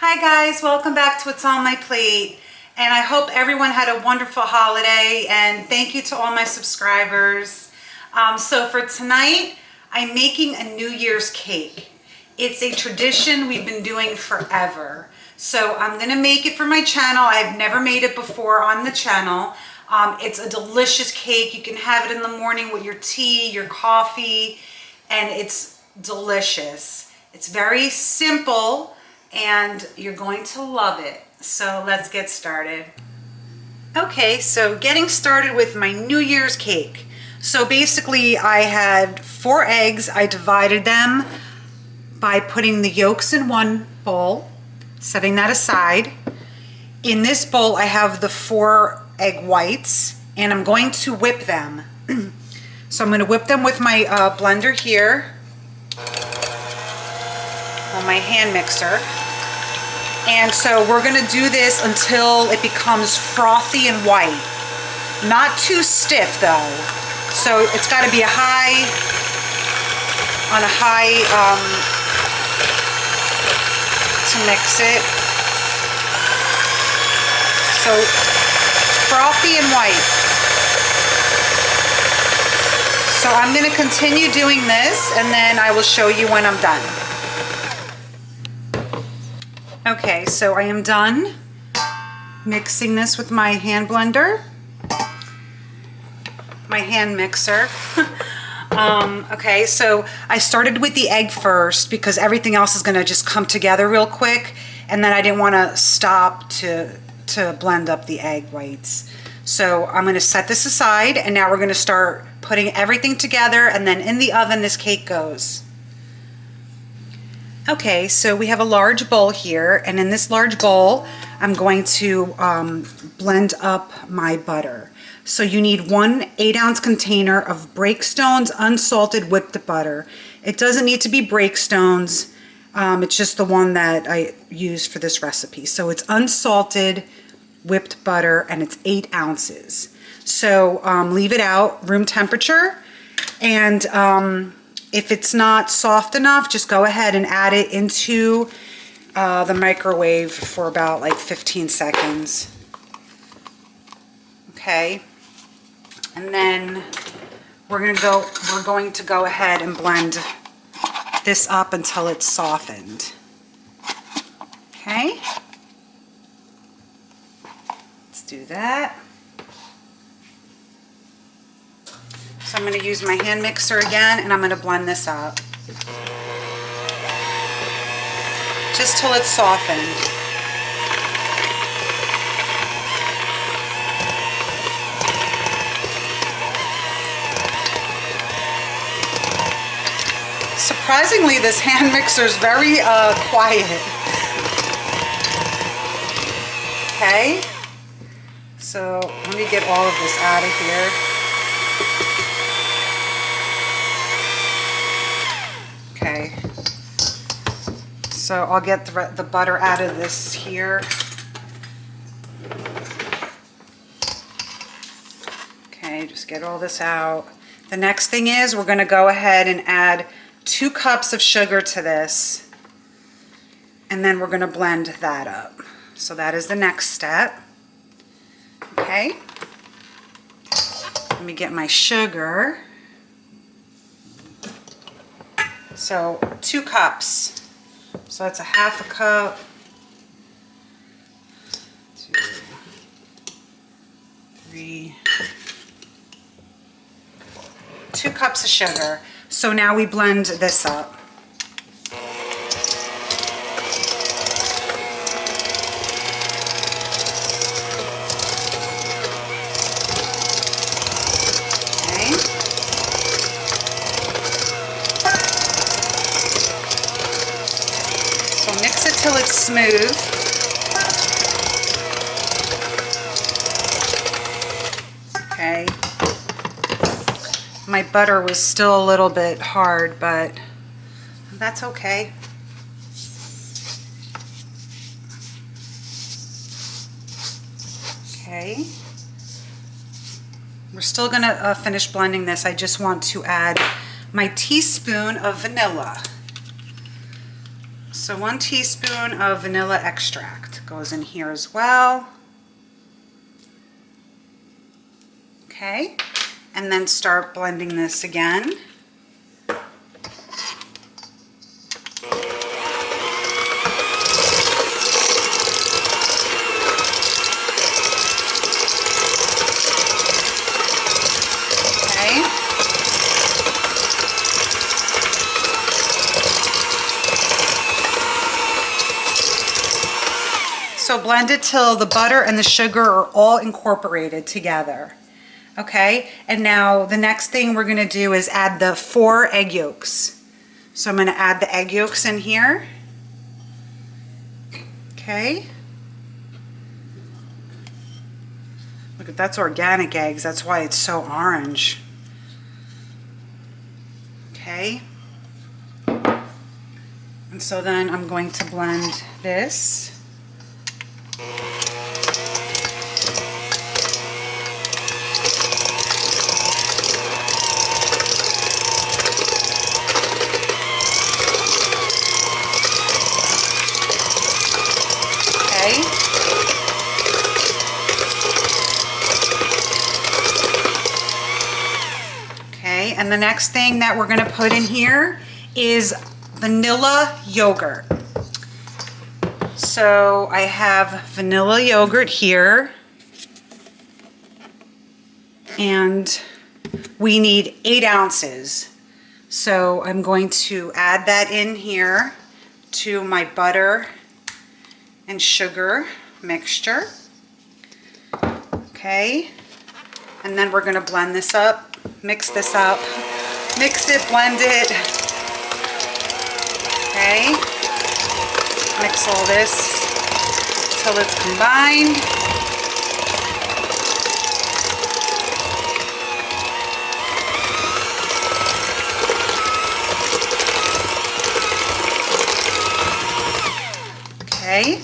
Hi guys, welcome back to What's on My Plate, and I hope everyone had a wonderful holiday, and thank you to all my subscribers. So for tonight, I'm making a New Year's cake. It's a tradition we've been doing forever. So I'm gonna make it for my channel. I've never made it before on the channel. It's a delicious cake. You can have it in the morning with your tea, your coffee, and it's delicious. It's very simple, and you're going to love it. So let's get started. Okay, so getting started with my New Year's cake. So basically I had 4 eggs. I divided them by putting the yolks in one bowl, setting that aside. In this bowl I have the 4 egg whites, and I'm going to whip them. So I'm going to whip them with my blender here on my hand mixer. And so we're going to do this until it becomes frothy and white. Not too stiff though. So it's got to be on a high to mix it. So frothy and white. So I'm going to continue doing this, and then I will show you when I'm done. Okay, so I am done mixing this with my hand blender, my hand mixer. Okay, so I started with the egg first because everything else is gonna just come together real quick, and then I didn't wanna stop to blend up the egg whites. So I'm gonna set this aside, and now we're gonna start putting everything together, and then in the oven this cake goes. Okay, so we have a large bowl here, and in this large bowl I'm going to blend up my butter. So you need 1 8-ounce container of Breakstone's unsalted whipped butter. It doesn't need to be Breakstone's, it's just the one that I use for this recipe. So it's unsalted whipped butter, and it's 8 ounces. So leave it out room temperature, and if it's not soft enough, just go ahead and add it into the microwave for about like 15 seconds. Okay, and then we're going to go ahead and blend this up until it's softened. Okay, let's do that. So I'm going to use my hand mixer again, and I'm going to blend this up just till it's softened. Surprisingly, this hand mixer is very quiet. Okay, so let me get all of this out of here. Okay, so I'll get the butter out of this here. Okay, just get all this out. The next thing is we're going to go ahead and add 2 cups of sugar to this, and then we're going to blend that up. So that is the next step. Okay, let me get my sugar. So 2 cups. So that's a 1/2 cup. 2, 3, 2 cups of sugar. So now we blend this up. Till it's smooth. Okay. My butter was still a little bit hard, but that's okay. Okay. We're still gonna finish blending this. I just want to add my teaspoon of vanilla. So 1 teaspoon of vanilla extract goes in here as well. Okay, and then start blending this again. So blend it till the butter and the sugar are all incorporated together. Okay, and now the next thing we're gonna do is add the 4 egg yolks. So I'm gonna add the egg yolks in here. Okay. Look at that's organic eggs, that's why it's so orange. Okay. And so then I'm going to blend this. Okay, and the next thing that we're gonna put in here is vanilla yogurt. So I have vanilla yogurt here, and we need 8 ounces. So I'm going to add that in here to my butter and sugar mixture. Okay, and then we're gonna blend this up, mix this up, mix it, blend it. Okay, mix all this till it's combined. Okay.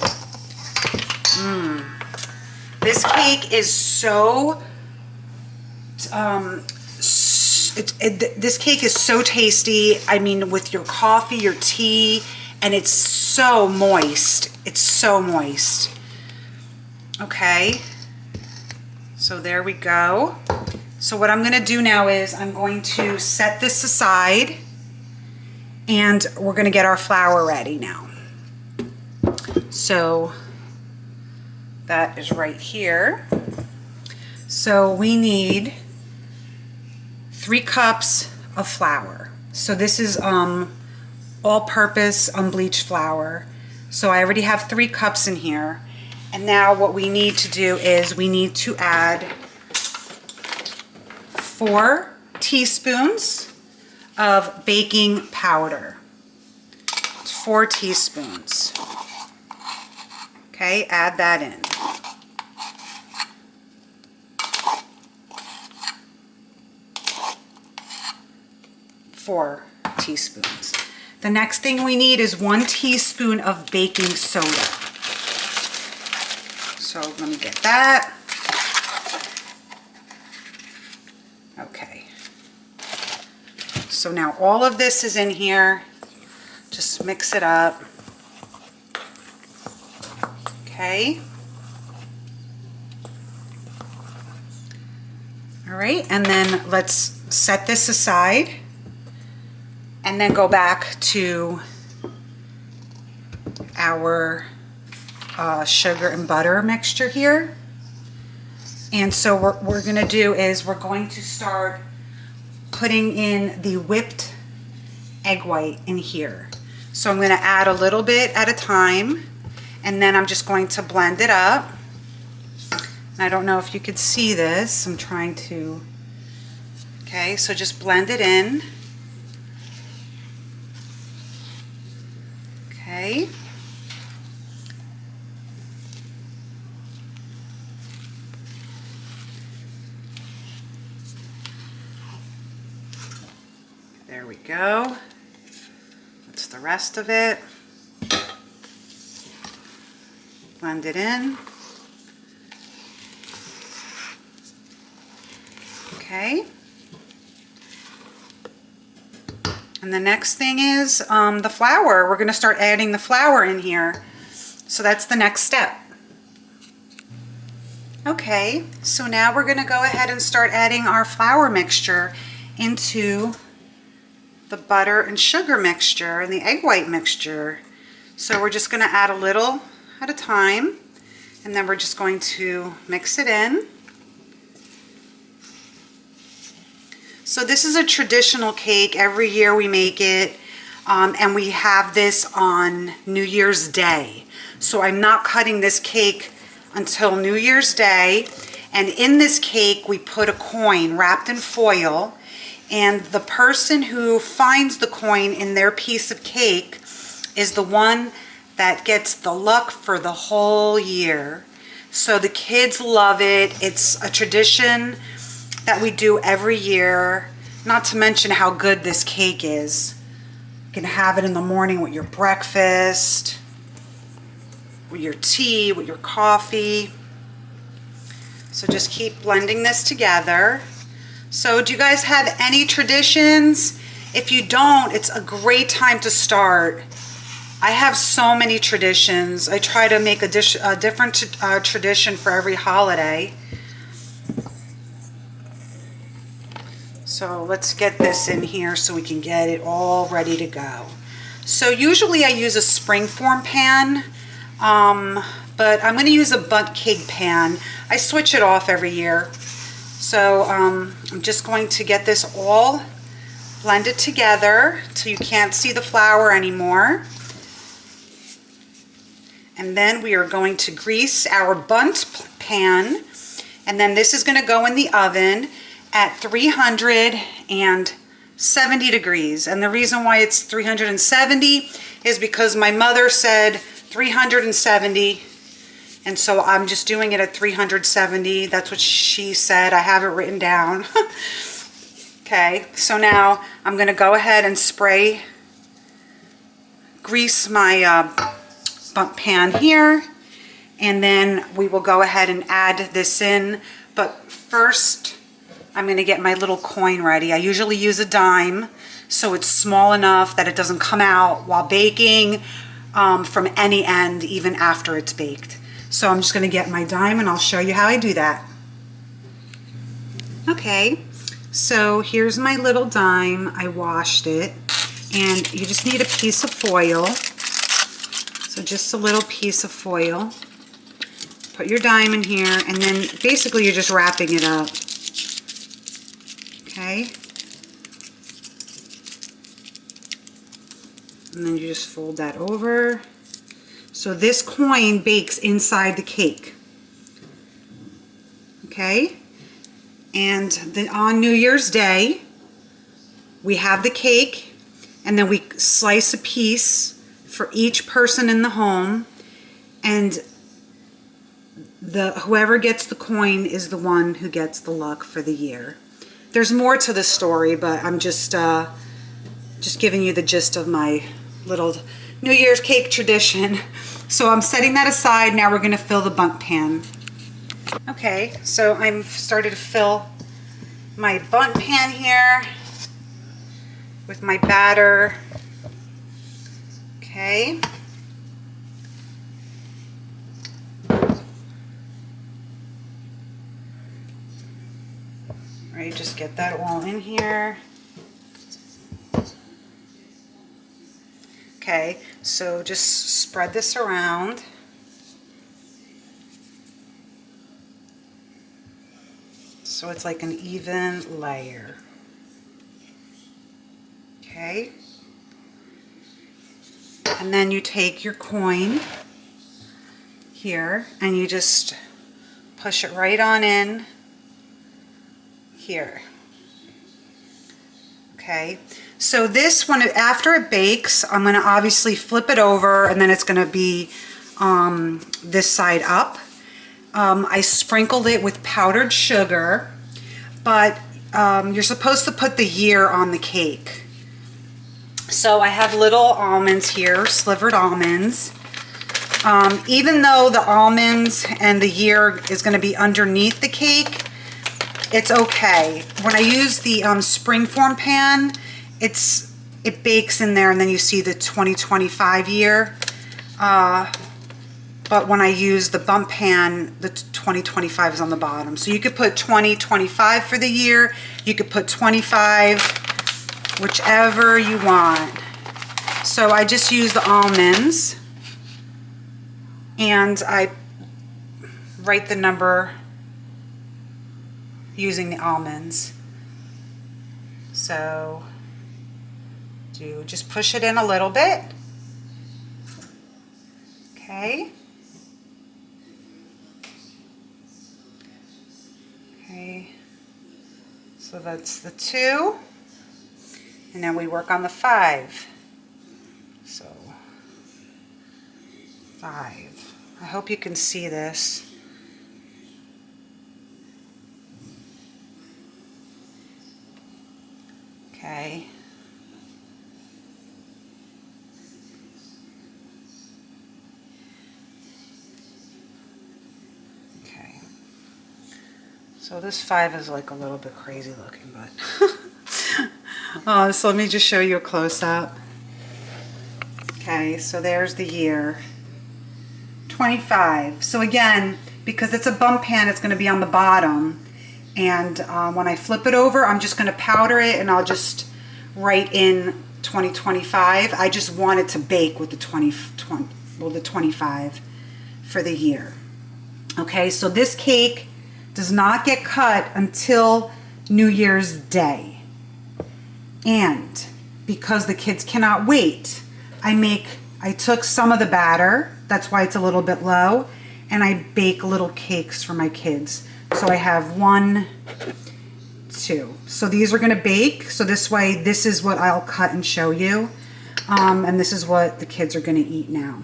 This cake is so, this cake is so tasty. I mean, with your coffee, your tea, and it's so moist. It's so moist. Okay. So there we go. So what I'm gonna do now is I'm going to set this aside, and we're gonna get our flour ready now. So that is right here. So we need 3 cups of flour. So this is all-purpose unbleached flour. So I already have 3 cups in here. And now what we need to do is we need to add 4 teaspoons of baking powder. 4 teaspoons. Okay, add that in. 4 teaspoons. The next thing we need is 1 teaspoon of baking soda. So let me get that. Okay. So now all of this is in here. Just mix it up. Okay. All right, and then let's set this aside and then go back to our sugar and butter mixture here. And so what we're gonna do is we're going to start putting in the whipped egg white in here. So I'm gonna add a little bit at a time, and then I'm just going to blend it up. And I don't know if you could see this. I'm trying to, okay, so just blend it in. Okay. There we go. That's the rest of it. Blend it in. Okay. And the next thing is the flour. We're going to start adding the flour in here. So that's the next step. Okay, so now we're going to go ahead and start adding our flour mixture into the butter and sugar mixture and the egg white mixture. So we're just going to add a little at a time, and then we're just going to mix it in. So this is a traditional cake. Every year we make it, and we have this on New Year's Day. So I'm not cutting this cake until New Year's Day, and in this cake we put a coin wrapped in foil, and the person who finds the coin in their piece of cake is the one that gets the luck for the whole year. So the kids love it. It's a tradition that we do every year, not to mention how good this cake is. You can have it in the morning with your breakfast, with your tea, with your coffee. So just keep blending this together. So do you guys have any traditions? If you don't, it's a great time to start. I have so many traditions. I try to make a different tradition for every holiday. So let's get this in here so we can get it all ready to go. So usually I use a springform pan. But I'm going to use a bundt cake pan. I switch it off every year. So I'm just going to get this all blended together till you can't see the flour anymore. And then we are going to grease our bundt pan. And then this is going to go in the oven at 370 degrees. And the reason why it's 370 is because my mother said 370, and so I'm just doing it at 370. That's what she said. I have it written down. Okay, so now I'm going to go ahead and grease my bundt pan here, and then we will go ahead and add this in. But first, I'm going to get my little coin ready. I usually use a dime, so it's small enough that it doesn't come out while baking from any end, even after it's baked. So I'm just going to get my dime and I'll show you how I do that. Okay, so here's my little dime. I washed it, and you just need a piece of foil. So just a little piece of foil. Put your dime in here, and then basically you're just wrapping it up. Okay. And then you just fold that over. So this coin bakes inside the cake. Okay? And then on New Year's Day, we have the cake, and then we slice a piece for each person in the home, and whoever gets the coin is the one who gets the luck for the year. There's more to the story, but I'm just giving you the gist of my little New Year's cake tradition. So I'm setting that aside. Now we're going to fill the bundt pan. Okay, so I'm started to fill my bundt pan here with my batter. Okay. All right, just get that all in here. Okay, so just spread this around. So it's like an even layer. Okay. And then you take your coin here and you just push it right on in here. Okay. So this one, after it bakes, I'm going to obviously flip it over, and then it's going to be this side up. I sprinkled it with powdered sugar, but you're supposed to put the year on the cake. So I have little almonds here, slivered almonds. Even though the almonds and the year is going to be underneath the cake, it's okay. When I use the springform pan, it's it bakes in there, and then you see the 2025 year. But when I use the bump pan, the 2025 is on the bottom. So you could put 2025 for the year. You could put 25, whichever you want. So I just use the almonds, and I write the number using the almonds. So just push it in a little bit. Okay. Okay. So that's the 2. And then we work on the 5. So 5. I hope you can see this. Okay. Okay. So this 5 is like a little bit crazy looking, but so let me just show you a close-up. Okay, so there's the year. 25. So again, because it's a bump pan, it's going to be on the bottom. And when I flip it over, I'm just going to powder it, and I'll just write in 2025. I just want it to bake with the 25 for the year. Okay, so this cake does not get cut until New Year's Day. And because the kids cannot wait, I took some of the batter, that's why it's a little bit low, and I bake little cakes for my kids. So I have 1, 2. So these are gonna bake. So this way, this is what I'll cut and show you. And this is what the kids are gonna eat now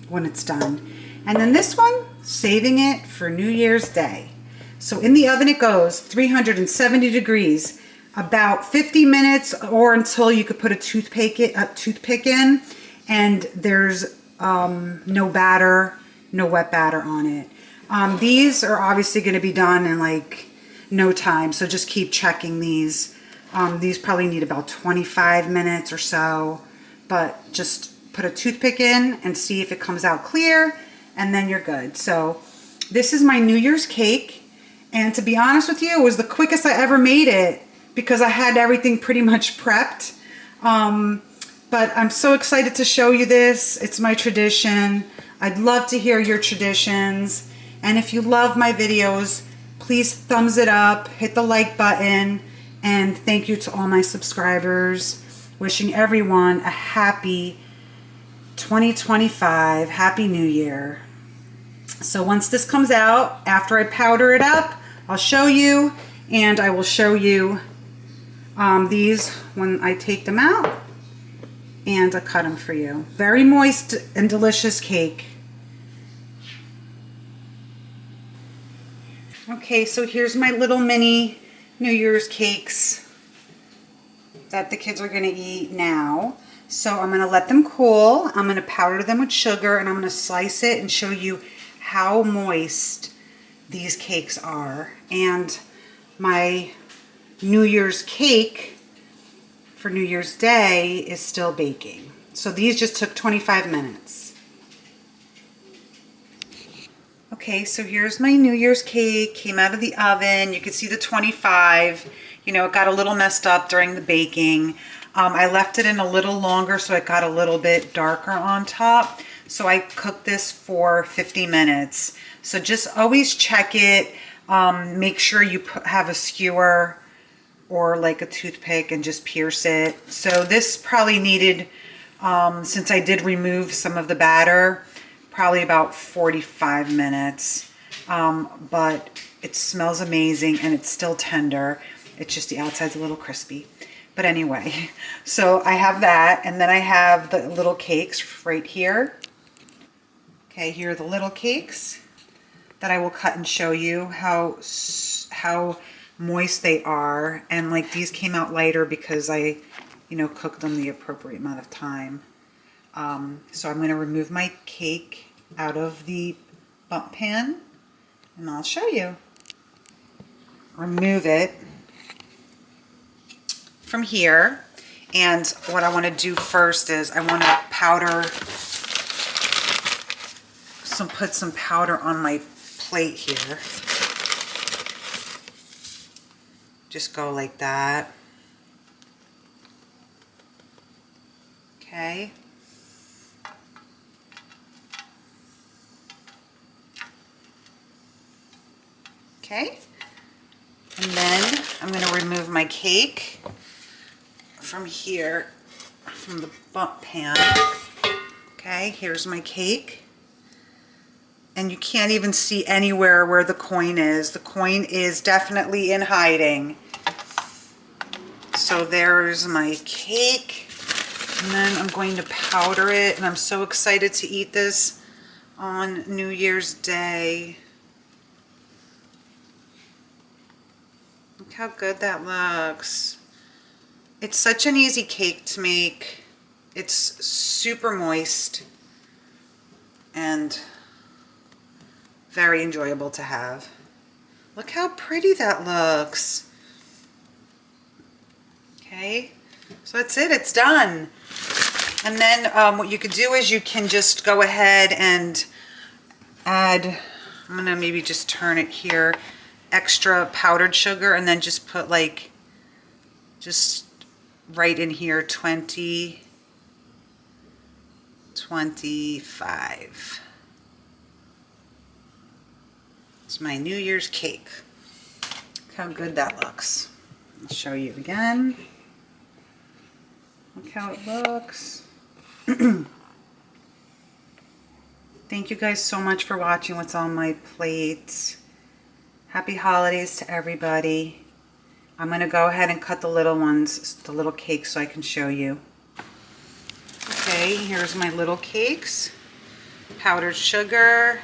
when it's done. And then this one, saving it for New Year's Day. So in the oven it goes, 370 degrees, about 50 minutes, or until you could put a toothpick in, and there's no batter, no wet batter on it. These are obviously going to be done in like no time, so just keep checking these. These probably need about 25 minutes or so, but just put a toothpick in and see if it comes out clear, and then you're good. So this is my New Year's cake, and to be honest with you, it was the quickest I ever made it because I had everything pretty much prepped. But I'm so excited to show you this. It's my tradition. I'd love to hear your traditions. And if you love my videos, please thumbs it up, hit the like button, and thank you to all my subscribers. Wishing everyone a happy 2025, Happy New Year. So once this comes out, after I powder it up, I'll show you, and I will show you these when I take them out, and I cut them for you. Very moist and delicious cake. Okay, so here's my little mini New Year's cakes that the kids are going to eat now. So I'm going to let them cool. I'm going to powder them with sugar, and I'm going to slice it and show you how moist these cakes are. And my New Year's cake for New Year's Day is still baking. So these just took 25 minutes. Okay, so here's my New Year's cake. Came out of the oven. You can see the 25. You know, it got a little messed up during the baking. I left it in a little longer so it got a little bit darker on top. So I cooked this for 50 minutes. So just always check it. Make sure you have a skewer or like a toothpick and just pierce it. So this probably needed, since I did remove some of the batter, probably about 45 minutes. But it smells amazing and it's still tender. It's just the outside's a little crispy. But anyway, so I have that, and then I have the little cakes right here. Okay, here are the little cakes that I will cut and show you how moist they are. And like these came out lighter because I, cooked them the appropriate amount of time. So I'm going to remove my cake out of the bump pan, and I'll show you. Remove it from here, And what I want to do first is I want to powder, put some powder on my plate here. Just go like that. Okay. Okay. And then I'm going to remove my cake from here, from the bump pan. Okay, here's my cake. And you can't even see anywhere where the coin is. The coin is definitely in hiding. So there's my cake. And then I'm going to powder it. And I'm so excited to eat this on New Year's Day. Look how good that looks. It's such an easy cake to make. It's super moist and very enjoyable to have. Look how pretty that looks. Okay, so that's it, it's done. And then what you could do is you can just go ahead and add, I'm gonna maybe just turn it here, extra powdered sugar, and then just put like, just right in here, 20, 25. It's my New Year's cake. Look how good that looks. I'll show you again. Look how it looks. Thank you guys so much for watching what's on my plate. Happy holidays to everybody. I'm going to go ahead and cut the little ones, the little cakes, so I can show you. Okay, here's my little cakes. Powdered sugar.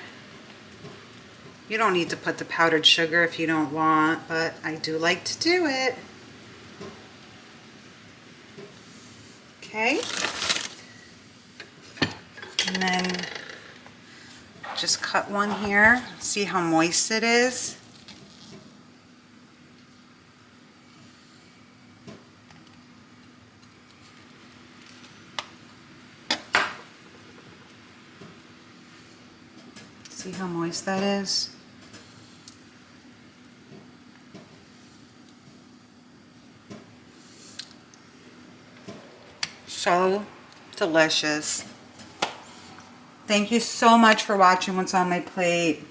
You don't need to put the powdered sugar if you don't want, but I do like to do it. Okay. And then just cut one here. See how moist it is? See how moist that is? So delicious. Thank you so much for watching what's on my plate.